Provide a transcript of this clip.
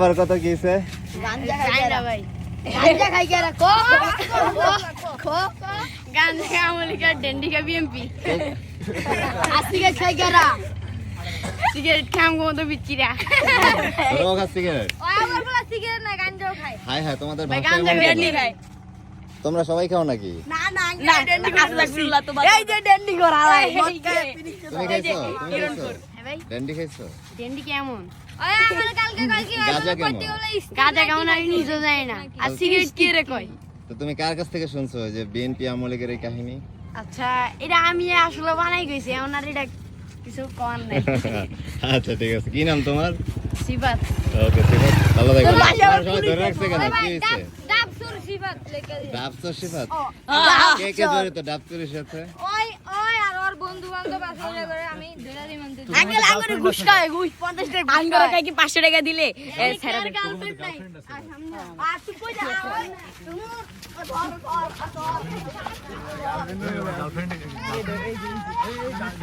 আবার কত কিছে গাঞ্জা খাই না ভাই গাঞ্জা খাই কে রা কো গাঞ্জা খাই আমলিকা ডেন্ডিকা বিএমপি আসিকে খাই কে রা সিগারেট খাম গো তো বিচিরা তোরাও খাস সিগারেট ওই আমার বলা সিগারেট না গাঞ্জাও খাই হাই হাই তোমাদের ভাই ভাষায় গাঞ্জা বলতে ডেন্ডি না। খাই তোমরা সবাই খাও নাকি না না না ডেন্ডি আস্তাগফিরুল্লাহ তো এই যে ডেন্ডি করা ভাই তুমি খাইছো তুমি খাইছো ভাই ড্যান্ডি খাইছো ডেন্ডি কেমন ওই আমার কালকে গাঁজা কেমন? গাঁজা কেমন আমি নিজে জানি না আর সিগারেট কি রে কই তো তুমি কার কাছ থেকে শুনছো যে বিএনপি আমলে লীগের এই কাহিনী আচ্ছা এটা আমি আসলে বানাই কইছি এখন আর এটা কিছু কর নাই আচ্ছা ঠিক আছে কি নাম তোমার সিবাত ওকে ঠিক আছে ভালো থাকো তোর বাসা তোমার সবাই ধরে রাখছে কেন কি হয়েছে ডাবসুর সিবাত লেখা ডাবসর সিফাত ও কে কে জড়িত ডাবসুরের সাথে ওই ওই আর ওর বন্ধু বান্ধব আসলে করে আমি ধরে দিই মানতে আঙ্কেল আঙ্গুরে ঘুষ খায় ঘুষ 50 টাকা আঙ্গুরে খাই কি 500 টাকা দিলে এই ছেড়ে দে গার্লফ্রেন্ড নাই আর সামনে আর তুই কই যা তুমি ধর